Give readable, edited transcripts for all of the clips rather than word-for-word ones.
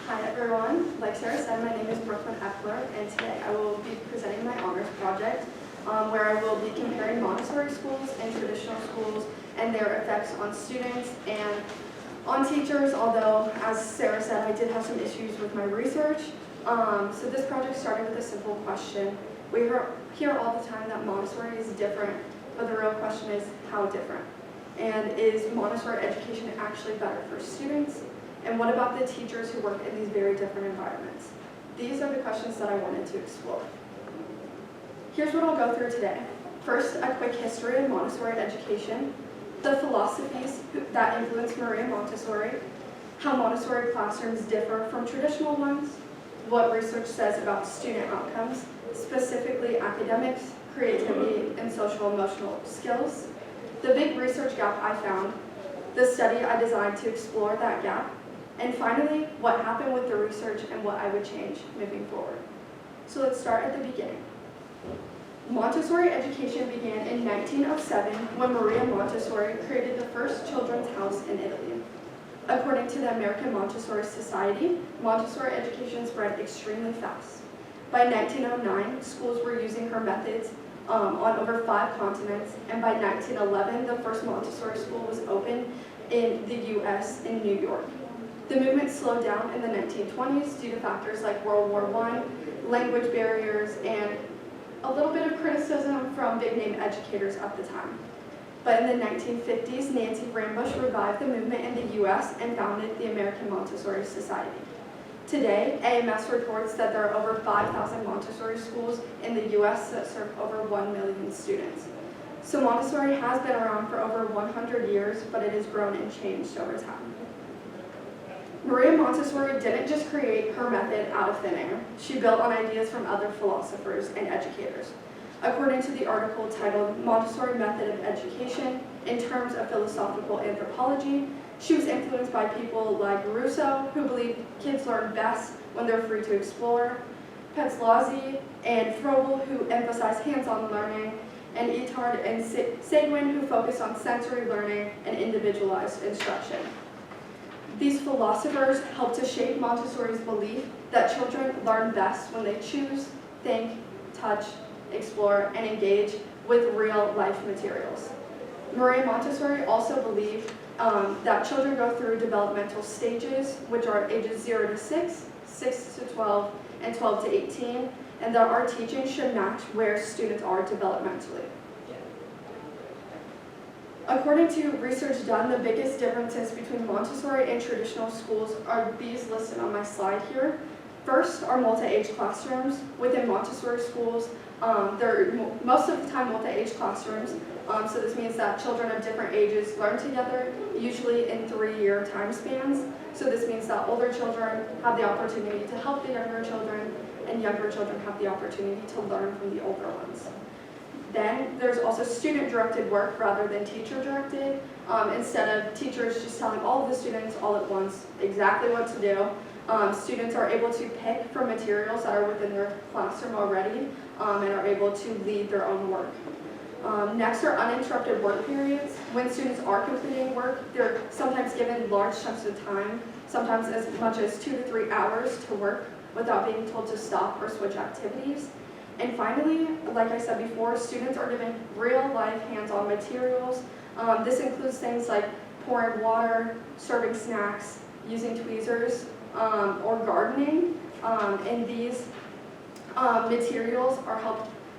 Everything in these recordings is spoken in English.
Hi everyone, like Sarah said, my name is Epler, and today I will be presenting my honors project where I will be comparing Montessori schools and traditional schools and their effects on students and on teachers, although as Sarah said, I did have some issues with my research. So this project started with a simple question. We hear all the time that Montessori is different, but the real question is how different? And is Montessori education actually better for students? And what about the teachers who work in these very different environments? These are the questions that I wanted to explore. Here's what I'll go through today. First, a quick history of Montessori education, the philosophies that influenced Maria Montessori, how Montessori classrooms differ from traditional ones, what research says about student outcomes, specifically academics, creativity, and social-emotional skills, the big research gap I found, the study I designed to explore that gap, and finally, what happened with the research and what I would change moving forward. So let's start at the beginning. Montessori education began in 1907 when Maria Montessori created the first children's house in Italy. According to the American Montessori Society, Montessori education spread extremely fast. By 1909, schools were using her methods on over 5 continents, and by 1911, the first Montessori school was opened in the US in New York. The movement slowed down in the 1920s due to factors like World War I, language barriers, and a little bit of criticism from big-name educators at the time. But in the 1950s, Nancy Rambusch revived the movement in the US and founded the American Montessori Society. Today, AMS reports that there are over 5,000 Montessori schools in the US that serve over 1 million students. So Montessori has been around for over 100 years, but it has grown and changed over time. Maria Montessori didn't just create her method out of thin air. She built on ideas from other philosophers and educators. According to the article titled Montessori Method of Education in Terms of Philosophical Anthropology, she was influenced by people like Rousseau, who believed kids learn best when they're free to explore, Pestalozzi and Froebel, who emphasized hands-on learning, and Itard and Seguin, who focused on sensory learning and individualized instruction. These philosophers helped to shape Montessori's belief that children learn best when they choose, think, touch, explore, and engage with real-life materials. Maria Montessori also believed that children go through developmental stages, which are ages 0 to 6, 6 to 12, and 12 to 18, and that our teaching should match where students are developmentally. According to research done, the biggest differences between Montessori and traditional schools are these listed on my slide here. First are multi-age classrooms. Within Montessori schools, they're most of the time multi-age classrooms, so this means that children of different ages learn together, usually in 3-year time spans. So this means that older children have the opportunity to help the younger children, and younger children have the opportunity to learn from the older ones. Then there's also student-directed work rather than teacher-directed. Instead of teachers just telling all of the students all at once exactly what to do, students are able to pick from materials that are within their classroom already and are able to lead their own work. Next are uninterrupted work periods. When students are completing work, they're sometimes given large chunks of time, sometimes as much as 2 to 3 hours to work without being told to stop or switch activities. And finally, like I said before, students are given real-life hands-on materials. This includes things like pouring water, serving snacks, using tweezers, or gardening. And these materials are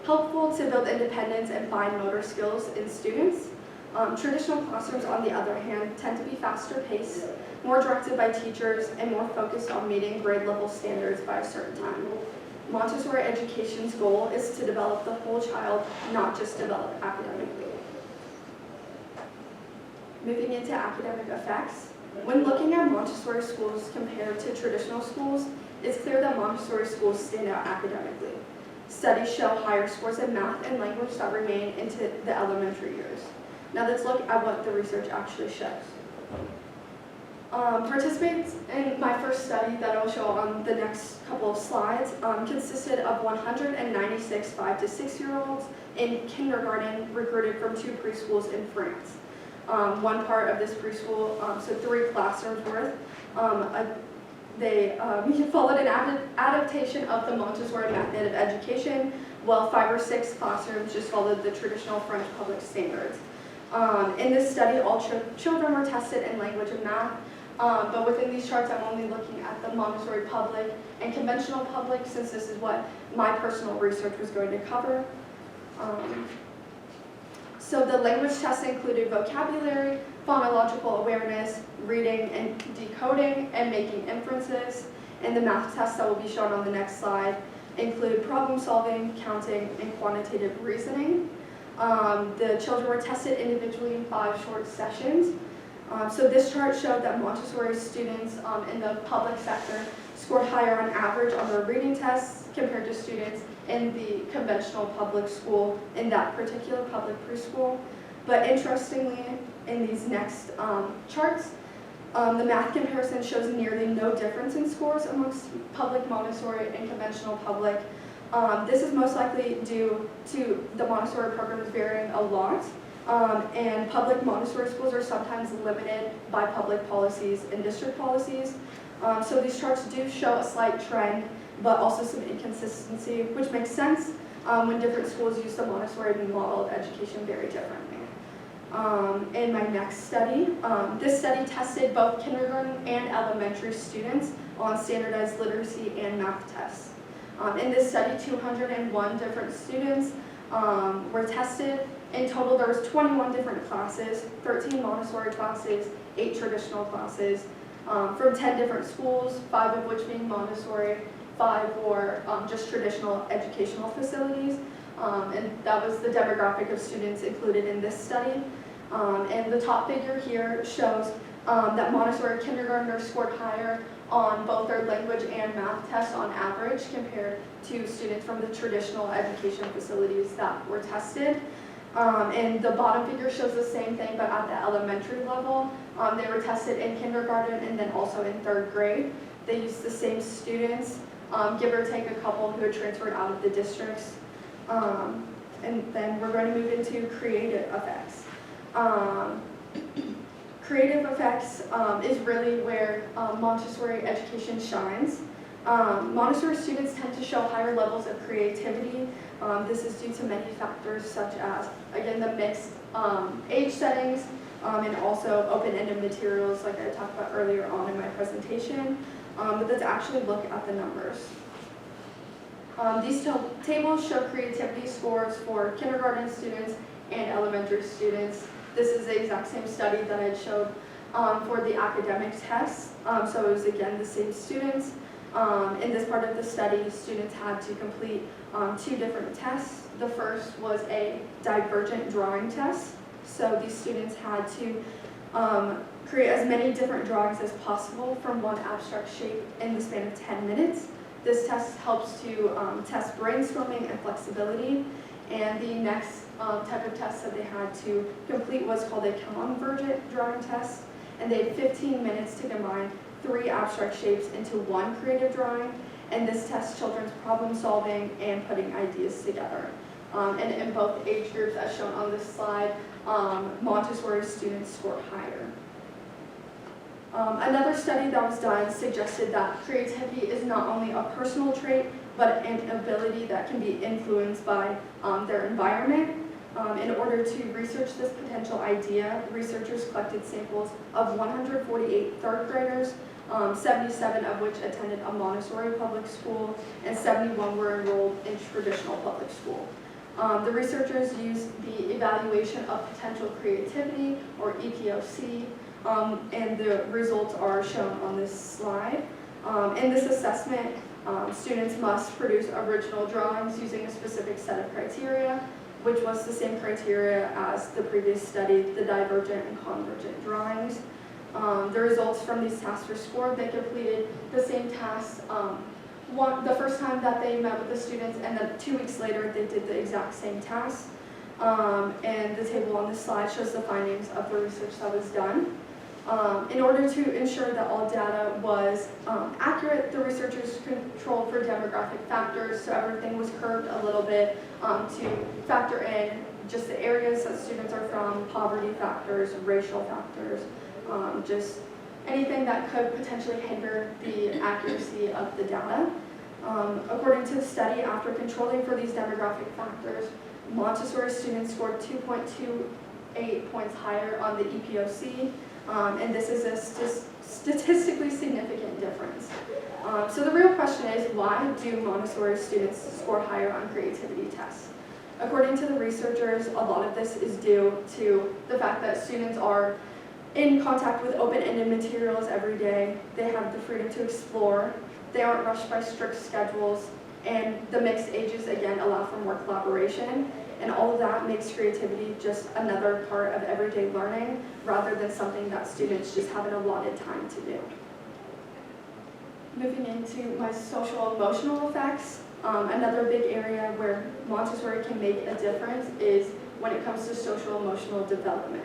helpful to build independence and fine motor skills in students. Traditional classrooms, on the other hand, tend to be faster paced, more directed by teachers, and more focused on meeting grade level standards by a certain time. Montessori education's goal is to develop the whole child, not just develop academically. Moving into academic effects, when looking at Montessori schools compared to traditional schools, it's clear that Montessori schools stand out academically. Studies show higher scores in math and language that remain into the elementary years. Now let's look at what the research actually shows. Participants in my first study that I'll show on the next couple of slides consisted of 196 5 to 6-year-olds in kindergarten recruited from 2 preschools in France. One part of this preschool, so 3 classrooms worth, They followed an adaptation of the Montessori method of education, while 5 or 6 classrooms just followed the traditional French public standards. In this study, all children were tested in language and math, but within these charts, I'm only looking at the Montessori public and conventional public, since this is what my personal research was going to cover. So the language tests included vocabulary, phonological awareness, reading and decoding, and making inferences. And the math tests that will be shown on the next slide include problem solving, counting, and quantitative reasoning. The children were tested individually in 5 short sessions. So this chart showed that Montessori students in the public sector scored higher on average on their reading tests compared to students in the conventional public school in that particular public preschool. But interestingly, in these next charts, the math comparison shows nearly no difference in scores amongst public Montessori and conventional public. This is most likely due to the Montessori programs varying a lot, and public Montessori schools are sometimes limited by public policies and district policies. So these charts do show a slight trend, but also some inconsistency, which makes sense when different schools use the Montessori model of education very differently. In my next study, this study tested both kindergarten and elementary students on standardized literacy and math tests. In this study, 201 different students were tested. In total, there was 21 different classes, 13 Montessori classes, 8 traditional classes, from 10 different schools, 5 of which being Montessori, 5 were just traditional educational facilities, and that was the demographic of students included in this study. And the top figure here shows that Montessori kindergartners scored higher on both their language and math tests on average compared to students from the traditional education facilities that were tested. And the bottom figure shows the same thing, but at the elementary level. They were tested in kindergarten and then also in 3rd grade. They used the same students, give or take a couple who had transferred out of the districts. And then we're going to move into creative effects. Creative effects is really where Montessori education shines. Montessori students tend to show higher levels of creativity. This is due to many factors such as, again, the mixed age settings and also open-ended materials like I talked about earlier on in my presentation. But let's actually look at the numbers. These tables show creativity scores for kindergarten students and elementary students. This is the exact same study that I showed for the academic tests. So it was, again, the same students. In this part of the study, students had to complete 2 different tests. The first was a divergent drawing test. So these students had to create as many different drawings as possible from one abstract shape in the span of 10 minutes. This test helps to test brainstorming and flexibility. And the next type of test that they had to complete was called a convergent drawing test. And they had 15 minutes to combine 3 abstract shapes into 1 creative drawing. And this tests children's problem solving and putting ideas together. And in both age groups, as shown on this slide, Montessori students scored higher. Another study that was done suggested that creativity is not only a personal trait, but an ability that can be influenced by their environment. In order to research this potential idea, researchers collected samples of 148 3rd graders, 77 of which attended a Montessori public school, and 71 were enrolled in traditional public school. The researchers used the evaluation of potential creativity, or EPOC, and the results are shown on this slide. In this assessment, students must produce original drawings using a specific set of criteria, which was the same criteria as the previous study, the divergent and convergent drawings. The results from these tasks were scored. They completed the same tasks the first time that they met with the students, and then 2 weeks later they did the exact same task. And the table on this slide shows the findings of the research that was done. In order to ensure that all data was accurate, the researchers controlled for demographic factors, so everything was curved a little bit to factor in just the areas that students are from, poverty factors, racial factors, just anything that could potentially hinder the accuracy of the data. According to the study, after controlling for these demographic factors, Montessori students scored 2.28 points higher on the EPOC, and this is a statistically significant difference. So the real question is, why do Montessori students score higher on creativity tests? According to the researchers, a lot of this is due to the fact that students are in contact with open-ended materials every day. They have the freedom to explore. They aren't rushed by strict schedules, and the mixed ages, again, allow for more collaboration, and all of that makes creativity just another part of everyday learning rather than something that students just have an allotted time to do. Moving into my social emotional effects, another big area where Montessori can make a difference is when it comes to social emotional development.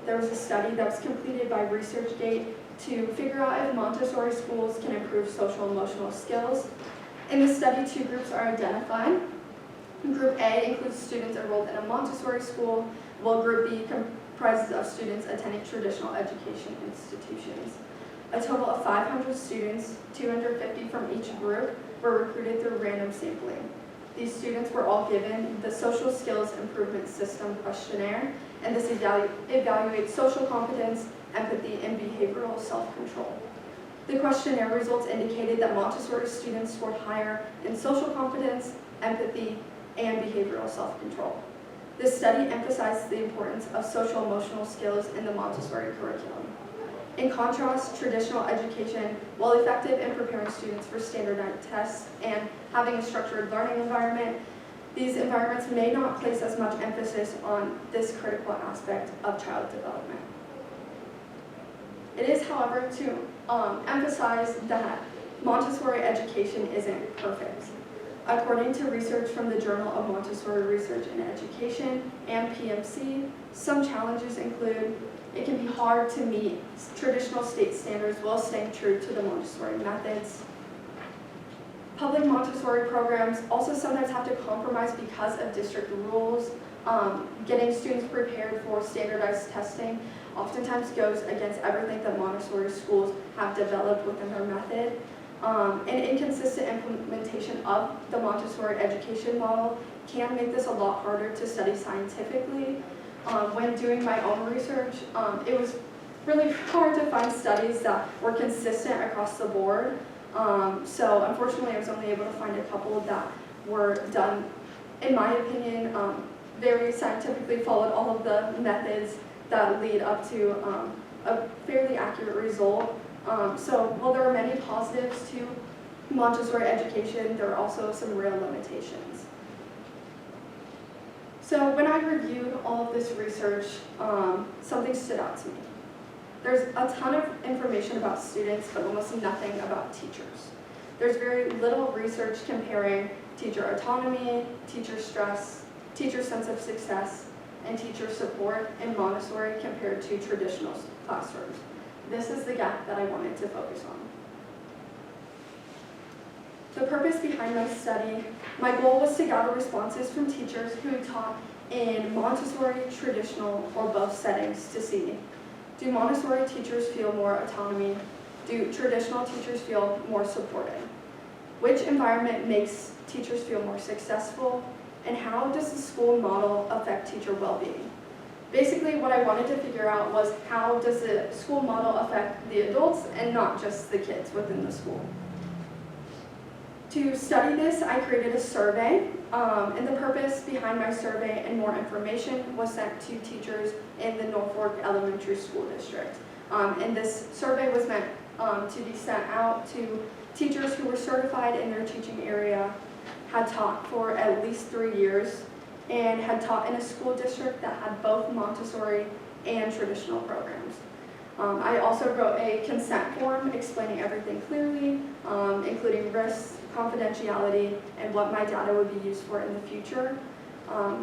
There was a study that was completed by ResearchGate to figure out if Montessori schools can improve social emotional skills. In the study, two groups are identified. Group A includes students enrolled in a Montessori school, while Group B comprises of students attending traditional education institutions. A total of 500 students, 250 from each group, were recruited through random sampling. These students were all given the Social Skills Improvement System questionnaire, and this evaluates social competence, empathy, and behavioral self-control. The questionnaire results indicated that Montessori students scored higher in social competence, empathy, and behavioral self-control. This study emphasized the importance of social emotional skills in the Montessori curriculum. In contrast, traditional education, while effective in preparing students for standardized tests and having a structured learning environment, these environments may not place as much emphasis on this critical aspect of child development. It is, however, to emphasize that Montessori education isn't perfect. According to research from the Journal of Montessori Research in Education and PMC, some challenges include it can be hard to meet traditional state standards while staying true to the Montessori methods. Public Montessori programs also sometimes have to compromise because of district rules. Getting students prepared for standardized testing oftentimes goes against everything that Montessori schools have developed within their method. An inconsistent implementation of the Montessori education model can make this a lot harder to study scientifically. When doing my own research, it was really hard to find studies that were consistent across the board. So unfortunately, I was only able to find a couple that were done, in my opinion, very scientifically followed all of the methods that lead up to a fairly accurate result. So while there are many positives to Montessori education, there are also some real limitations. So when I reviewed all of this research, something stood out to me. There's a ton of information about students, but almost nothing about teachers. There's very little research comparing teacher autonomy, teacher stress, teacher sense of success, and teacher support in Montessori compared to traditional classrooms. This is the gap that I wanted to focus on. The purpose behind my study, my goal was to gather responses from teachers who taught in Montessori, traditional, or both settings to see, do Montessori teachers feel more autonomy? Do traditional teachers feel more supported? Which environment makes teachers feel more successful? And how does the school model affect teacher well-being? Basically, what I wanted to figure out was how does the school model affect the adults and not just the kids within the school. To study this, I created a survey, and the purpose behind my survey and more information was sent to teachers in the Norfolk Elementary School District. And this survey was meant to be sent out to teachers who were certified in their teaching area, had taught for at least 3 years, and had taught in a school district that had both Montessori and traditional programs. I also wrote a consent form explaining everything clearly, including risks, confidentiality, and what my data would be used for in the future.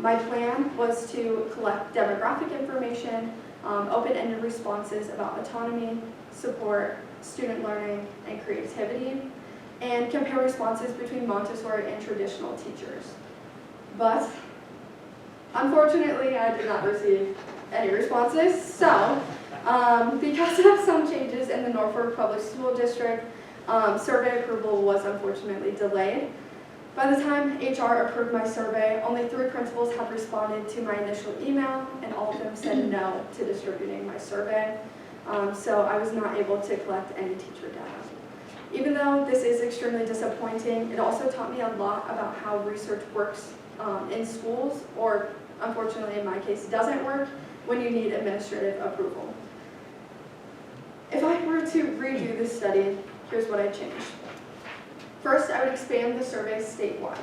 My plan was to collect demographic information, open-ended responses about autonomy, support, student learning, and creativity, and compare responses between Montessori and traditional teachers. But unfortunately, I did not receive any responses, so Because of some changes in the Norfolk Public School District, survey approval was unfortunately delayed. By the time HR approved my survey, only 3 principals have responded to my initial email, and all of them said no to distributing my survey. So I was not able to collect any teacher data. Even though this is extremely disappointing, it also taught me a lot about how research works in schools, or unfortunately in my case doesn't work, when you need administrative approval. If I were to redo this study, here's what I'd change. First, I would expand the survey statewide.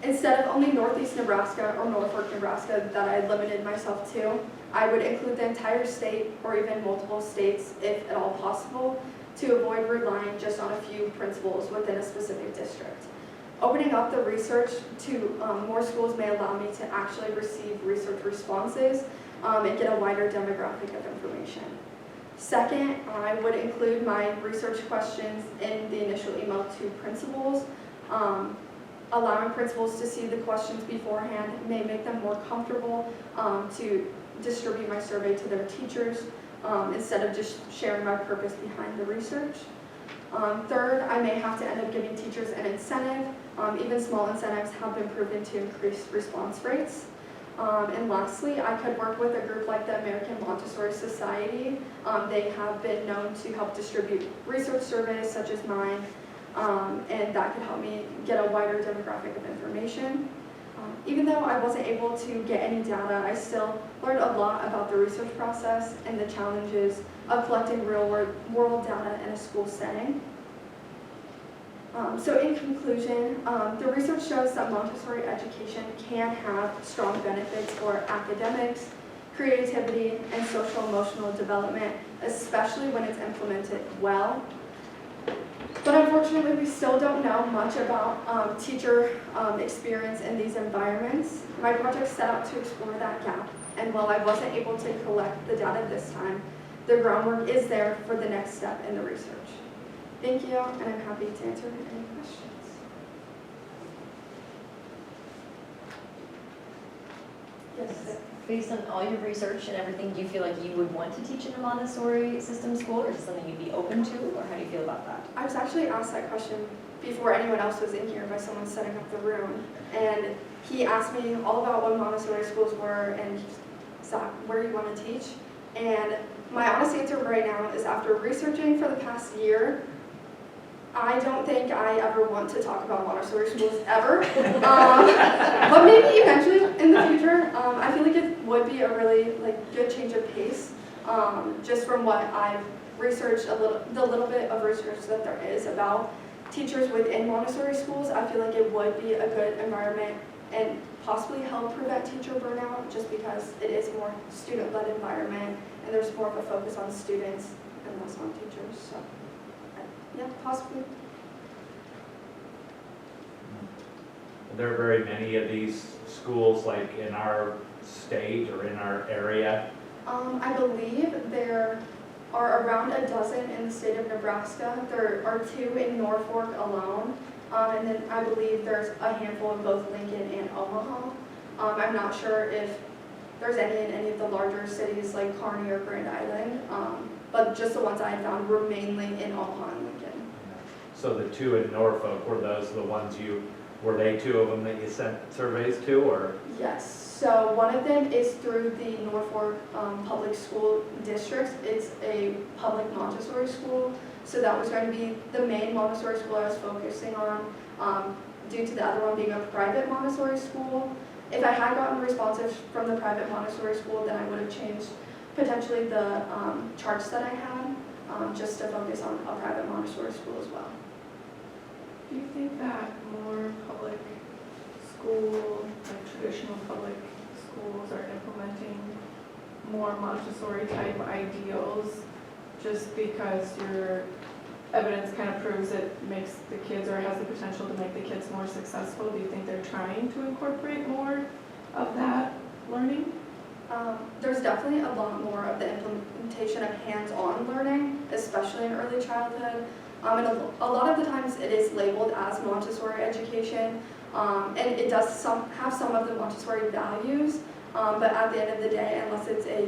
Instead of only Northeast Nebraska or Norfolk, Nebraska that I limited myself to, I would include the entire state or even multiple states if at all possible to avoid relying just on a few principals within a specific district. Opening up the research to more schools may allow me to actually receive research responses and get a wider demographic of information. Second, I would include my research questions in the initial email to principals. Allowing principals to see the questions beforehand may make them more comfortable to distribute my survey to their teachers instead of just sharing my purpose behind the research. Third, I may have to end up giving teachers an incentive. Even small incentives have been proven to increase response rates. And lastly, I could work with a group like the American Montessori Society. They have been known to help distribute research surveys such as mine, and that could help me get a wider demographic of information. Even though I wasn't able to get any data, I still learned a lot about the research process and the challenges of collecting real-world data in a school setting. So in conclusion, the research shows that Montessori education can have strong benefits for academics, creativity, and social-emotional development, especially when it's implemented well. But unfortunately, we still don't know much about teacher experience in these environments. My project set out to explore that gap, and while I wasn't able to collect the data this time, the groundwork is there for the next step in the research. Thank you, and I'm happy to answer any questions. Yes. Based on all your research and everything, do you feel like you would want to teach in a Montessori system school, or is it something you'd be open to, or how do you feel about that? I was actually asked that question before anyone else was in here by someone setting up the room, and he asked me all about what Montessori schools were and where you want to teach. And my honest answer right now is, after researching for the past year, I don't think I ever want to talk about Montessori schools ever, but maybe eventually in the future. I feel like it would be a really good change of pace, just from what I've researched, the little bit of research that there is about teachers within Montessori schools. I feel like it would be a good environment and possibly help prevent teacher burnout, just because it is a more student-led environment and there's more of a focus on students and less on teachers. So. Yeah, possibly. Are there very many of these schools like in our state or in our area? I believe there are around a dozen in the state of Nebraska. There are 2 in Norfolk alone, and then I believe there's a handful in both Lincoln and Omaha. I'm not sure if there's any in any of the larger cities like Kearney or Grand Island, but just the ones I had found were mainly in Omaha and Lincoln. So the 2 in Norfolk, were those the ones were they 2 of them that you sent surveys to, or? Yes, so one of them is through the Norfolk Public School District. It's a public Montessori school, so that was going to be the main Montessori school I was focusing on, due to the other one being a private Montessori school. If I had gotten responses from the private Montessori school, then I would have changed potentially the charts that I had, just to focus on a private Montessori school as well. Do you think that more public school, like traditional public schools, are implementing more Montessori type ideals just because your evidence kind of proves it makes the kids, or has the potential to make the kids more successful? Do you think they're trying to incorporate more of that learning? There's definitely a lot more of the implementation of hands-on learning, especially in early childhood. And a lot of the times it is labeled as Montessori education, and it does have some of the Montessori values, but at the end of the day, unless it's a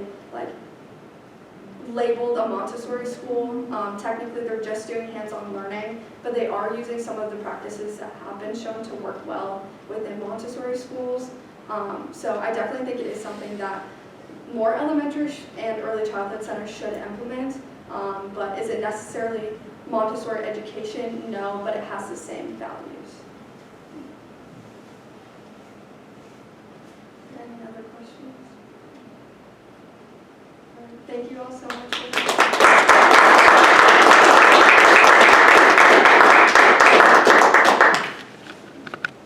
labeled a Montessori school. Technically, they're just doing hands-on learning, but they are using some of the practices that have been shown to work well within Montessori schools. So I definitely think it is something that more elementary and early childhood centers should implement. But is it necessarily Montessori education? No, but it has the same values. Any other questions? Thank you all so much for